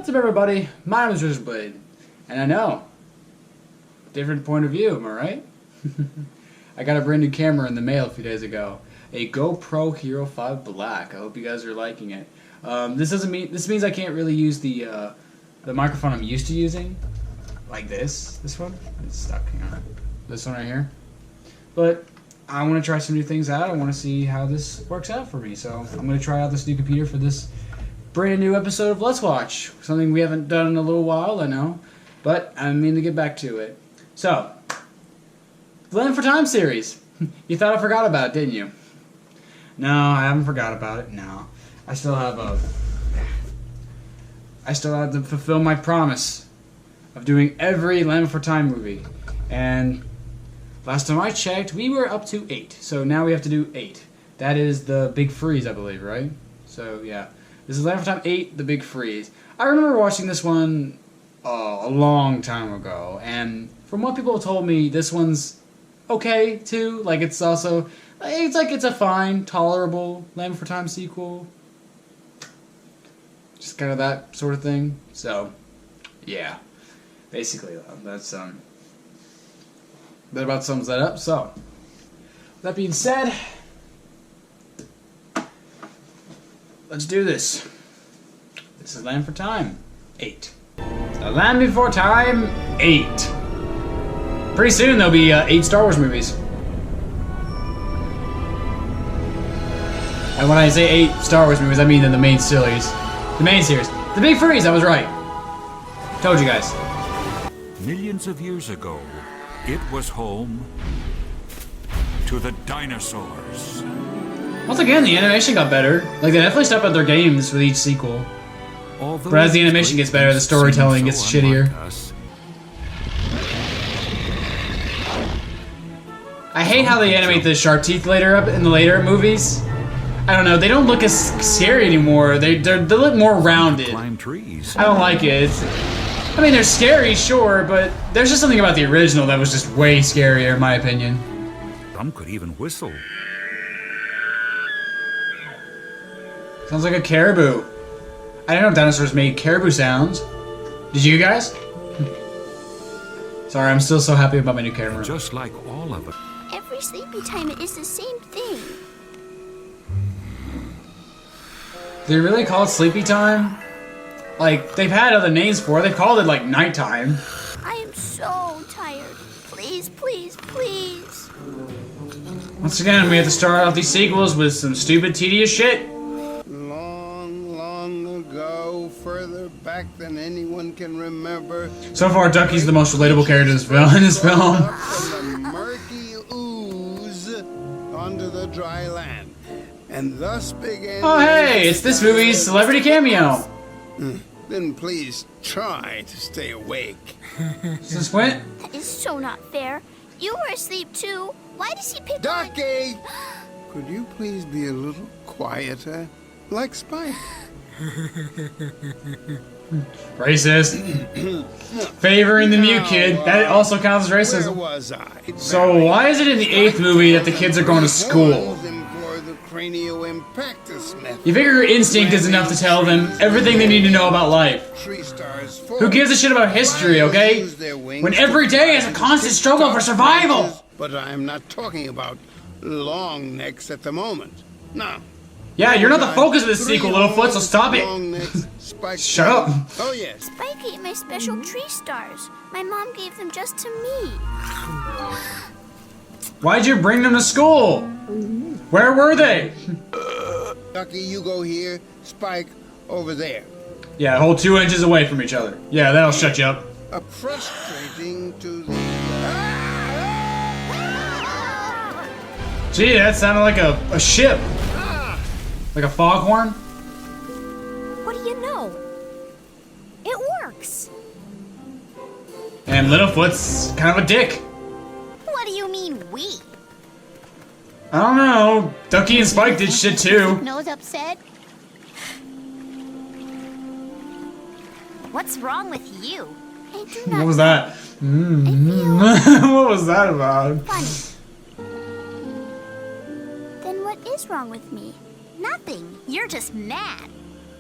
What's up, everybody? My name is RaisorBlade, and I know, different point of view, am I right? I got a brand new camera in the mail a few days ago, a GoPro Hero 5 Black. I hope you guys are liking it. This means I can't really use the microphone I'm used to using, like this one. It's stuck. Hang on, this one right here. But I want to try some new things out. I want to see how this works out for me. So I'm going to try out this new computer for this brand new episode of Let's Watch. Something we haven't done in a little while, I know. But I mean to get back to it. So, the Land for Time series. You thought I forgot about it, didn't you? No, I haven't forgot about it. No. I still have to fulfill my promise of doing every Land for Time movie. And last time I checked, we were up to 8. So now we have to do 8. That is the Big Freeze, I believe, right? So, yeah. This is Land for Time 8, The Big Freeze. I remember watching this one a long time ago, and from what people have told me, this one's okay, too. Like, it's also, it's a fine, tolerable Land for Time sequel. Just kind of that sort of thing. So, yeah. Basically, that's, that about sums that up. So, with that being said, let's do this. This is Land for Time 8. The Land Before Time 8. Pretty soon there'll be 8 Star Wars movies. And when I say 8 Star Wars movies, I mean in the main series. The main series. The Big Freeze, I was right. Told you guys. Millions of years ago, it was home to the dinosaurs. Once again, the animation got better. Like, they definitely step up their games with each sequel. Although but as the animation gets better, the storytelling gets shittier. I hate how they animate the shark teeth in the later movies. I don't know, they don't look as scary anymore. They look more rounded. Climb trees. I don't like it. I mean, they're scary, sure, but there's just something about the original that was just way scarier, in my opinion. Some could even whistle. Sounds like a caribou. I didn't know dinosaurs made caribou sounds. Did you guys? Sorry, I'm still so happy about my new camera. Just like all of it. Every sleepy time it is the same thing. They really call it sleepy time? Like, they've had other names for it. They've called it, like, nighttime. I am so tired. Please, please, please. Once again, we have to start off these sequels with some stupid, tedious shit. Long ago, further back than anyone can remember. So far, Ducky's the most relatable character in this film. From the murky ooze onto the dry land, and thus began. Oh hey, it's this movie's celebrity cameo. Then please try to stay awake. Since when? That is so not fair. You were asleep too. Why does he pick Ducky, could you please be a little quieter, like Spike? Racist. Favoring the mute kid. That also counts as Where racism. was I? So why is it in the 8th movie that the kids are going to school? You figure your instinct is enough to tell them everything they need to know about life. Who gives a shit about history, okay? When every day is a constant struggle for survival! But I am not talking about long necks at the moment. No. Yeah, you're not the focus of this sequel, Littlefoot, so stop it! Shut up! Oh, yes. Spike ate my special tree stars. My mom gave them just to me. Why'd you bring them to school? Where were they? Ducky, you go here. Spike, over there. Yeah, hold 2 inches away from each other. Yeah, that'll shut you up. Frustrating to the... Gee, that sounded like a ship. Like a foghorn? What do you know? It works. And Littlefoot's kind of a dick. What do you mean, we? I don't know. Ducky and Spike did shit too. Nose upset? What's wrong with you? I do not. What was that? What was that about? Funny. Then what is wrong with me? Nothing. You're just mad.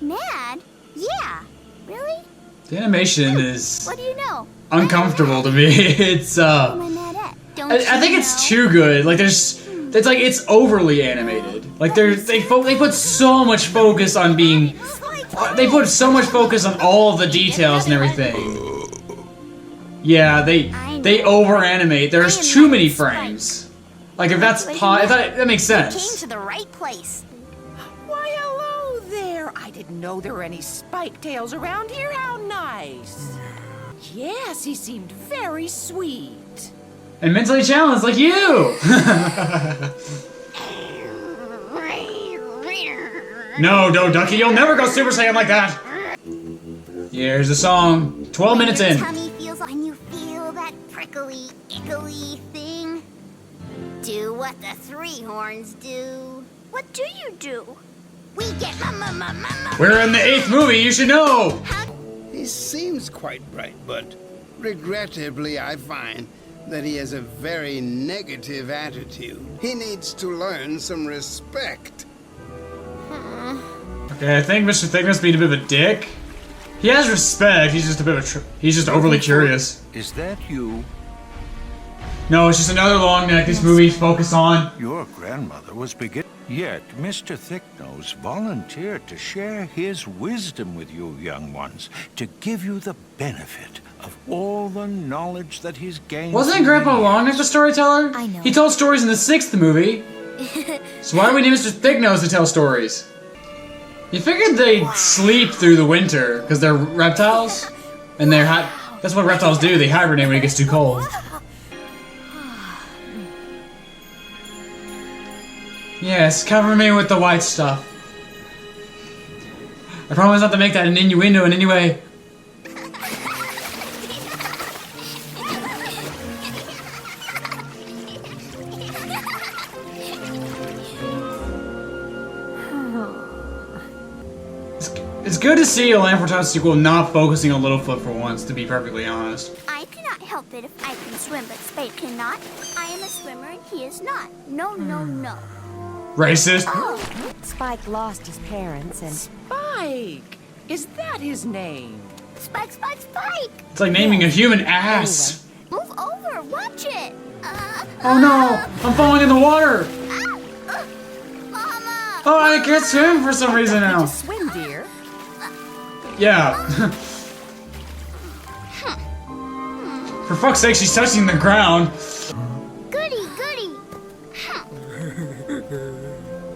Mad? Yeah. Really? The animation is What do you know? uncomfortable to me. It's Who am I mad at? Don't I think you it's know? too good. Like it's like it's overly animated. Like they put so much focus on being. They put so much focus on all of the details and everything. Yeah, they over animate. There's too many frames. Like if that's that makes Came sense. to the right place. Why, hello there. I didn't know there were any spike tails around here. How nice. Yes, he seemed very sweet. And mentally challenged like you. No, Ducky, you'll never go Super Saiyan like that. Here's the song. 12 minutes in. Tummy feels when you feel that prickly, ickly thing. Do what the three horns do. What do you do? We get mama. We're in the 8th movie. You should know. He seems quite bright, but regrettably I find that he has a very negative attitude. He needs to learn some respect. Okay, I think Mr. Thickness being a bit of a dick. He has respect. He's just a bit of he's just overly curious. Is that you? No, it's just another long neck this movie's focused on. Your grandmother was beginning. Yet, Mr. Thicknose volunteered to share his wisdom with you young ones, to give you the benefit of all the knowledge that he's gained. Wasn't Grandpa Longneck the storyteller? I know. He told stories in the 6th movie. So why do we need Mr. Thicknose to tell stories? You figured they'd sleep through the winter, because they're reptiles? And that's what reptiles do, they hibernate when it gets too cold. Yes, cover me with the white stuff. I promise not to make that an innuendo in any way. It's good to see a Land for Time sequel not focusing on Littlefoot for once, to be perfectly honest. I cannot help it if I can swim, but Spade cannot. I am a swimmer and he is not. No. Racist. Oh, Spike lost his parents and Spike! Is that his name? Spike! It's like naming a human ass. Move over, watch it! Oh no, I'm falling in the water. Mama! Oh, I can't swim for some reason now. To swim, dear. Yeah. For fuck's sake, she's touching the ground. Goody!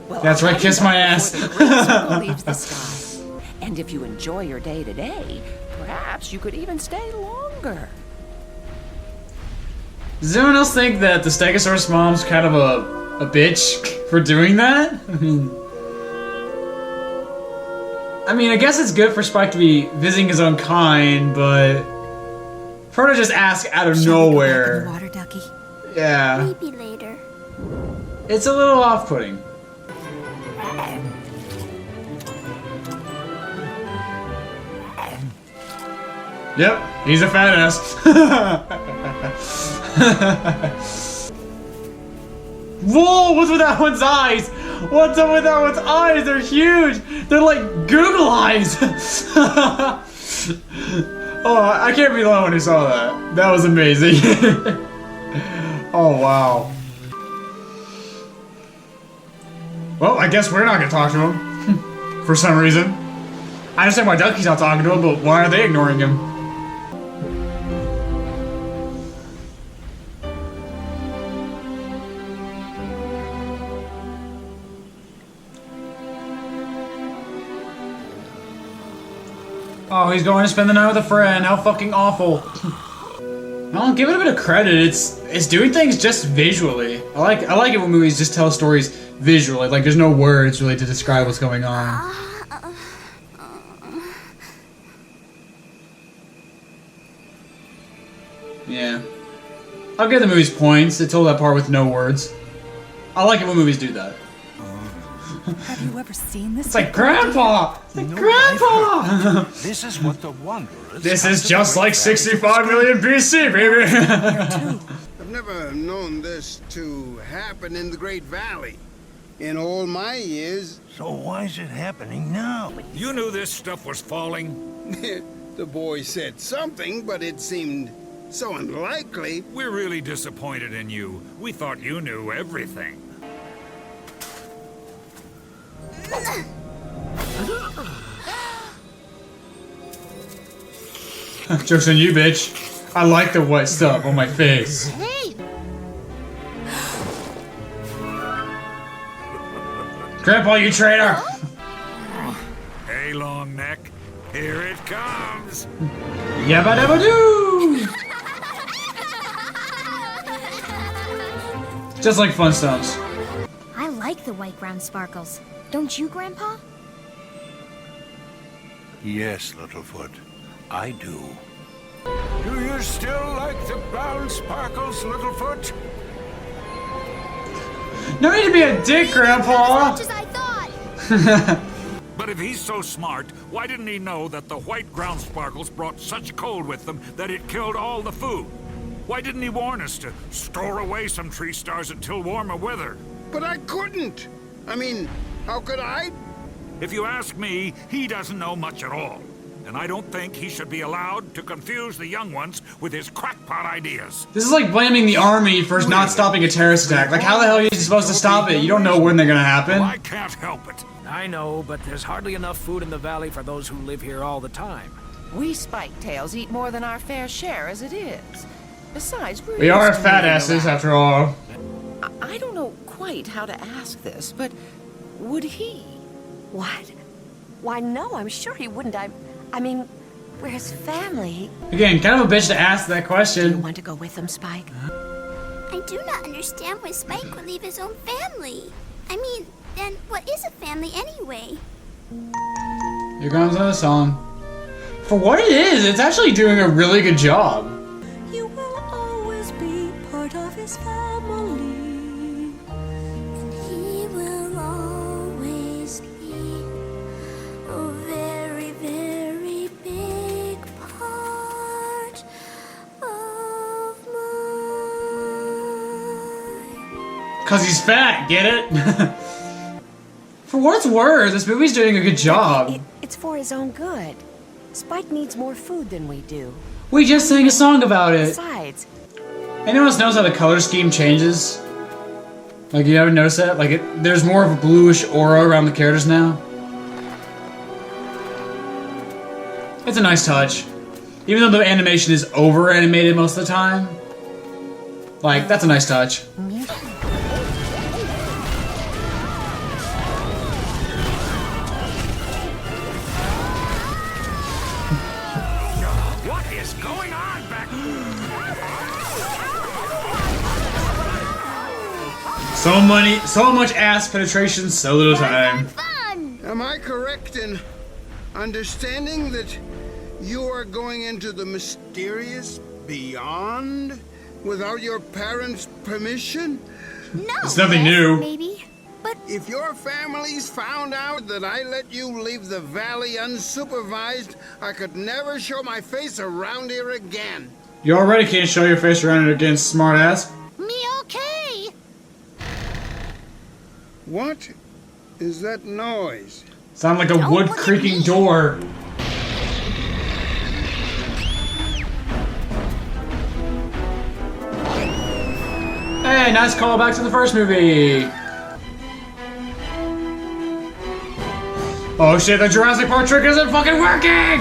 Well, That's right, I'll kiss be my back ass. before the green circle leaves the sky. And if you enjoy your day today, perhaps you could even stay longer. Does anyone else think that the Stegosaurus mom's kind of a bitch for doing that? I mean, I guess it's good for Spike to be visiting his own kind, but for her to just ask out of nowhere. water ducky. Yeah. Maybe later. It's a little off-putting. Yep, he's a fat ass. Whoa, what's with that one's eyes? What's up with that one's eyes? They're huge. They're like Google eyes. Oh, I can't be the only one who saw that. That was amazing. Oh, wow. Well, I guess we're not gonna talk to him. For some reason. I understand why Ducky's not talking to him, but why are they ignoring him? Oh, he's going to spend the night with a friend. How fucking awful. Well, give it a bit of credit. It's doing things just visually. I like it when movies just tell stories visually. Like there's no words really to describe what's going on. Yeah. I'll give the movies points. It told that part with no words. I like it when movies do that. Have you ever seen this? It's like Grandpa! It's like Grandpa! This is what the Wanderers. This come is to just the like Great 65 million BC, baby! I've never known this to happen in the Great Valley. In all my years, Valley. So why is it happening now? You knew this stuff was falling. The boy said something, but it seemed so unlikely. We're really disappointed in you. We thought you knew everything. Joke's on you, bitch. I like the white stuff on my face. Hey, Grandpa, you traitor! Hey, long neck. Here it comes. Yabba dabba doo! Just like Flintstones. I like the white ground sparkles. Don't you, Grandpa? Yes, Littlefoot, I do. Do you still like the brown sparkles, Littlefoot? No need to be a dick, Grandpa! As I thought. But if he's so smart, why didn't he know that the white ground sparkles brought such cold with them that it killed all the food? Why didn't he warn us to store away some tree stars until warmer weather? But I couldn't. I mean, how could I? If you ask me, he doesn't know much at all. And I don't think he should be allowed to confuse the young ones with his crackpot ideas. This is like blaming the army for not stopping a terrorist attack. Like, how the hell are you supposed to stop it? You don't know when they're gonna happen. Well, I can't help it. I know, but there's hardly enough food in the valley for those who live here all the time. We spike-tails eat more than our fair share as it is. Besides, we're We are used to fat moving asses, around. after all. I don't know quite how to ask this, but would he? What? Why, no, I'm sure he wouldn't. I mean, we're his family. Again, kind of a bitch to ask that Do you question. want to go with him, Spike? I do not understand why Spike would leave his own family. I mean, then what is a family anyway? Here comes another song. For what it is, it's actually doing a really good job. You will always be part of his family. He will always be a very, very big part of mine. Cause he's fat, get it? For what it's worth, this movie's doing a good job. It's for his own good. Spike needs more food than we do. We just sang a song about it. Besides, Anyone else notice how the color scheme changes? Like, you ever notice that? Like, there's more of a bluish aura around the characters now. It's a nice touch. Even though the animation is over-animated most of the time. Like, that's a nice touch. What is going on back So much ass penetration, so little time. Fun! Am I correct in understanding that you are going into the mysterious beyond without your parents' permission? No. It's nothing yes, new. Maybe. But If your families found out that I let you leave the valley unsupervised, I could never show my face around here again. You already can't show your face around it against smartass. me okay. What is that noise? Sound like a Don't wood look at creaking me. door. Hey, nice callback to the first movie. Oh shit, the Jurassic Park trick isn't fucking working!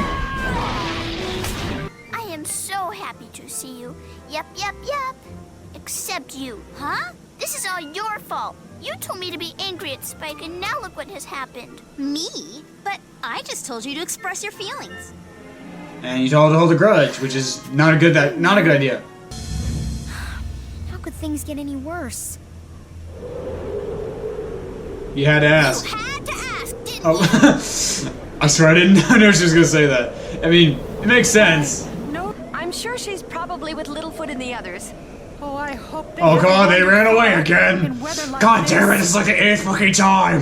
I am so happy to see you. Yep. Except you, huh? This is all your fault. You told me to be angry at Spike, and now look what has happened. Me? But I just told you to express your feelings. And you told her to hold a grudge, which is not a good idea. How could things get any worse? You had to ask. You had to ask, didn't you? Oh, I swear I didn't know she was gonna say that. I mean, it makes sense. no, I'm sure she's probably with Littlefoot and the others. Oh, I hope they Oh have god, they a ran away wonderful again. in weather like God damn it, this. this is like the 8th fucking time.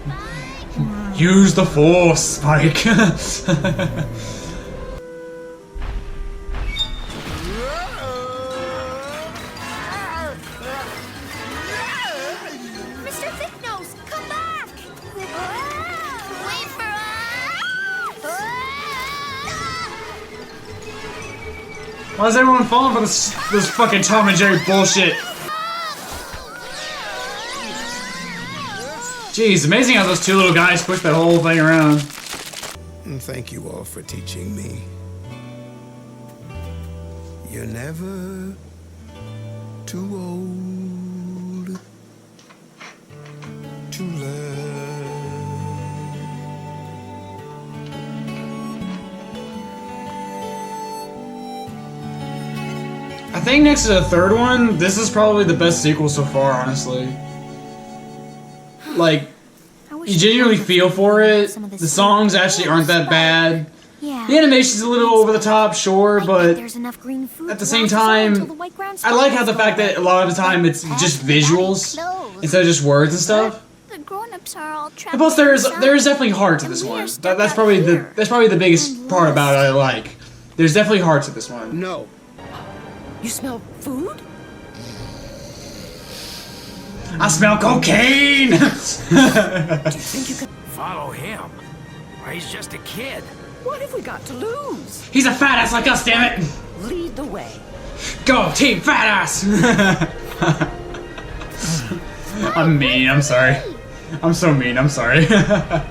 Spike! Use the force, Spike. Mr. Thicknose, come back! Why is everyone falling for this fucking Tom and Jerry bullshit? Jeez, amazing how those two little guys pushed that whole thing around. And thank you all for teaching me. You're never too old to learn. I think next to the third one, this is probably the best sequel so far, honestly. Like, you genuinely feel for it. The songs actually aren't that bad. Yeah. The animation's a little over the top, sure, but there's enough green food at the same time, I like how the fact that a lot of the time it's just visuals instead of just words and stuff. The grown-ups are all trapped. And plus, there is definitely heart to this one. That's probably the biggest part about it I like. There's definitely heart to this one. No. You smell food? I smell cocaine! Do you think you could... Follow him. Why, he's just a kid. What have we got to lose? He's a fat ass like us, damn it! Lead the way. Go, team fat ass! I'm mean, I'm sorry. I'm so mean, I'm sorry. Fat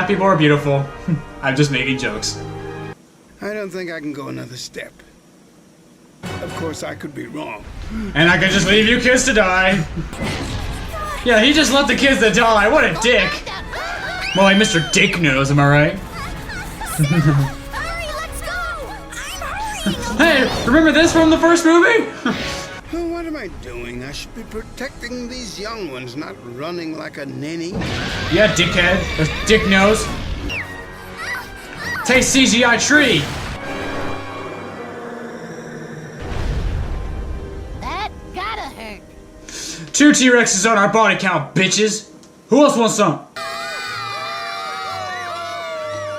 people are beautiful. I'm just making jokes. I don't think I can go another step. Of course, I could be wrong. And I could just leave you kids to die. Yeah, he just let the kids to die. What a dick. More like Mr. Dick Nose, am I right? Hurry, let's go! Hey, remember this from the first movie? Well, what am I doing? I should be protecting these young ones, not running like a ninny. Yeah, dickhead. Or Dick Nose. Taste CGI tree. That gotta hurt. 2 T-Rexes on our body count, bitches. Who else wants some?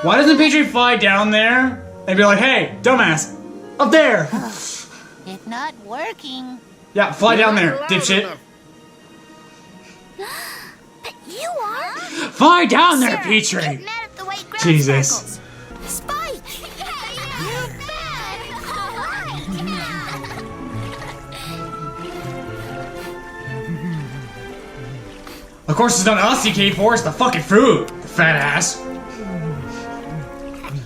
Why doesn't Petrie fly down there and be like, hey, dumbass, up there? It's not working. Yeah, fly down there, dipshit. But you are? Fly down there, Sarah, Petrie. get mad at the white ground Jesus. sparkles. Spike! You bad! Of course it's not us he came for, it's the fucking food, the fat ass.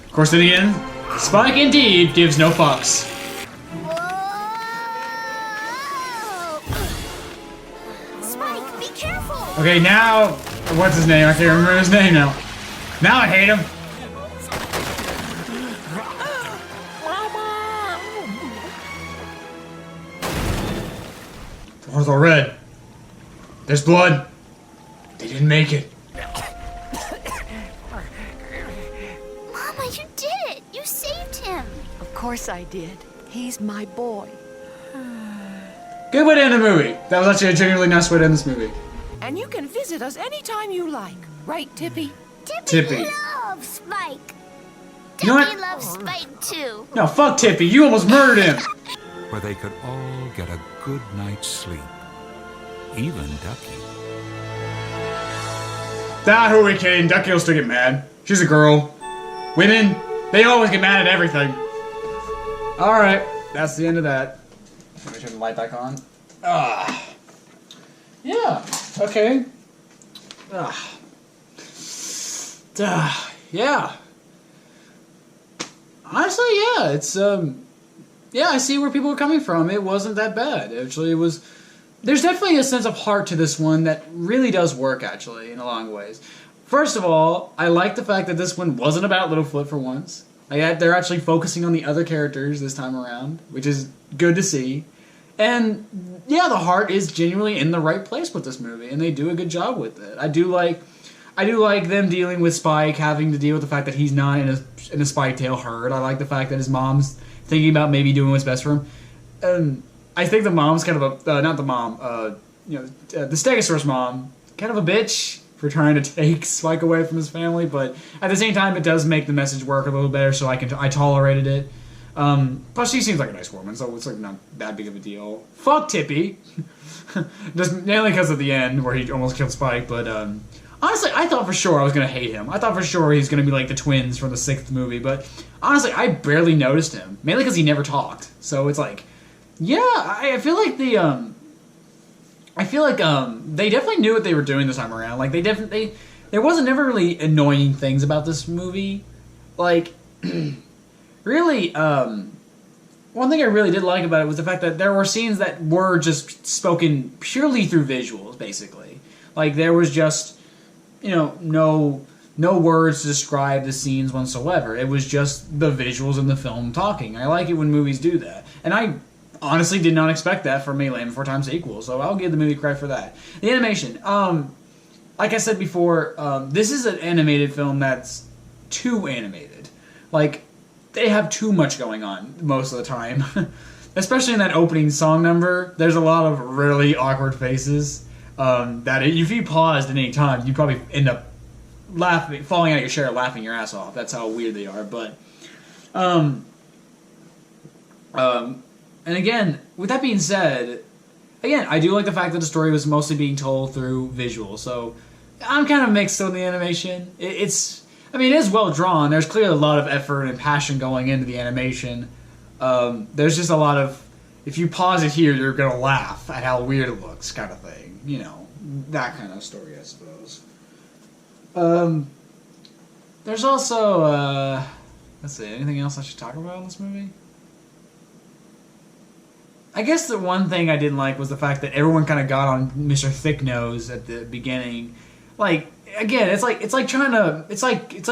Of course, then again, Spike indeed gives no fucks. Spike, be careful! Okay, now, what's his name? I can't remember his name now. Now I hate him. Ortho Red. There's blood. They didn't make it. Mama, you did it! You saved him! Of course I did. He's my boy. Good way to end the movie. That was actually a genuinely nice way to end this movie. And you can visit us anytime you like. Right, Tippy? Tippy. loves Spike! You know Tippy what? loves Spike too! No, fuck Tippy. You almost murdered him. Where they could all get a good night's sleep. Even Ducky. Nah, who are we kidding? Ducky will still get mad. She's a girl. Women, they always get mad at everything. Alright, that's the end of that. Let me turn the light back on. Yeah, okay. Yeah. Honestly, yeah, it's, yeah, I see where people are coming from. It wasn't that bad. Actually, it was... There's definitely a sense of heart to this one that really does work, actually, in a lot of ways. First of all, I like the fact that this one wasn't about Littlefoot for once. Like, they're actually focusing on the other characters this time around, which is good to see. And, yeah, the heart is genuinely in the right place with this movie, and they do a good job with it. I do like them dealing with Spike, having to deal with the fact that he's not in a Spike Tail herd. I like the fact that his mom's thinking about maybe doing what's best for him. And I think the mom's kind of a, not the mom, the Stegosaurus mom, kind of a bitch for trying to take Spike away from his family, but at the same time, it does make the message work a little better, so I tolerated it. Plus, she seems like a nice woman, so it's like not that big of a deal. Fuck Tippy! Just mainly because of the end, where he almost killed Spike, but honestly, I thought for sure I was going to hate him. I thought for sure he's going to be like the twins from the 6th movie, but honestly, I barely noticed him. Mainly because he never talked. So it's like, yeah, I feel like they definitely knew what they were doing this time around. Like, there wasn't never really annoying things about this movie. Like, really, one thing I really did like about it was the fact that there were scenes that were just spoken purely through visuals, basically. Like, there was just, you know, no words to describe the scenes whatsoever. It was just the visuals in the film talking. I like it when movies do that. And I honestly did not expect that from a Land Before Time sequel, so I'll give the movie credit for that. The animation, like I said before, this is an animated film that's too animated. Like, they have too much going on most of the time. Especially in that opening song number, there's a lot of really awkward faces that if you paused at any time, you'd probably end up laughing, falling out of your chair laughing your ass off. That's how weird they are. But, and again, with that being said, again, I do like the fact that the story was mostly being told through visual. So I'm kind of mixed on the animation. It is well drawn. There's clearly a lot of effort and passion going into the animation. There's just a lot of, if you pause it here, you're going to laugh at how weird it looks, kind of thing. You know, that kind of story, I suppose. There's also, let's see, anything else I should talk about in this movie? I guess the one thing I didn't like was the fact that everyone kind of got on Mr. Thicknose at the beginning. Like, again, it's like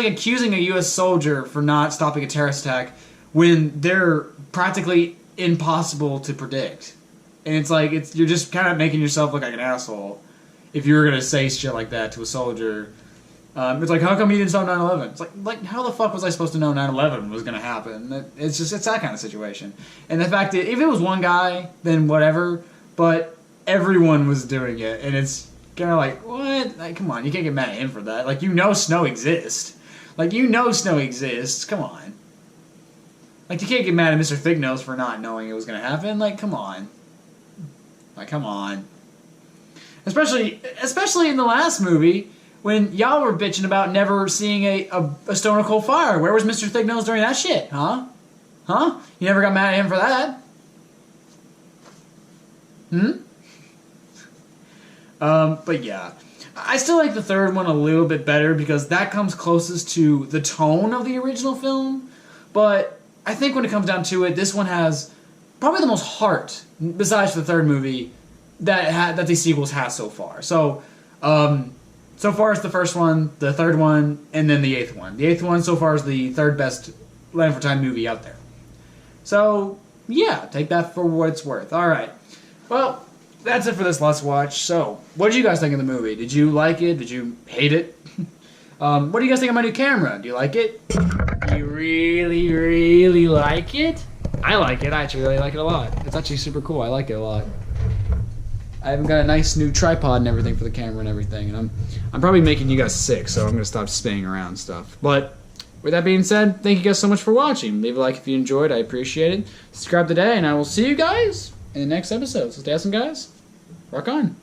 accusing a U.S. soldier for not stopping a terrorist attack when they're practically impossible to predict. And it's like, you're just kind of making yourself look like an asshole if you were going to say shit like that to a soldier. It's like, how come you didn't stop 9/11? It's like, how the fuck was I supposed to know 9/11 was going to happen? It's that kind of situation. And the fact that if it was one guy, then whatever, but everyone was doing it, and it's kind of like, what? Like, come on, you can't get mad at him for that. Like, you know snow exists. Come on. Like, you can't get mad at Mr. Thicknose for not knowing it was going to happen. Like, come on. Especially in the last movie, when y'all were bitching about never seeing a Stone Cold Fire. Where was Mr. Thicknose during that shit, huh? Huh? You never got mad at him for that? But yeah. I still like the third one a little bit better because that comes closest to the tone of the original film. But I think when it comes down to it, this one has probably the most heart, besides the third movie, that these sequels have so far. So, so far it's the first one, the third one, and then the 8th one. The 8th one so far is the third best Land Before Time movie out there. So, yeah, take that for what it's worth. Alright. Well, that's it for this Let's Watch. So, what did you guys think of the movie? Did you like it? Did you hate it? What do you guys think of my new camera? Do you like it? Do you really, really like it? I like it. I actually really like it a lot. It's actually super cool. I like it a lot. I even got a nice new tripod and everything for the camera and everything, and I'm probably making you guys sick, so I'm gonna stop spinning around and stuff. But with that being said, thank you guys so much for watching. Leave a like if you enjoyed. I appreciate it. Subscribe today, and I will see you guys in the next episode. So stay awesome, guys. Rock on.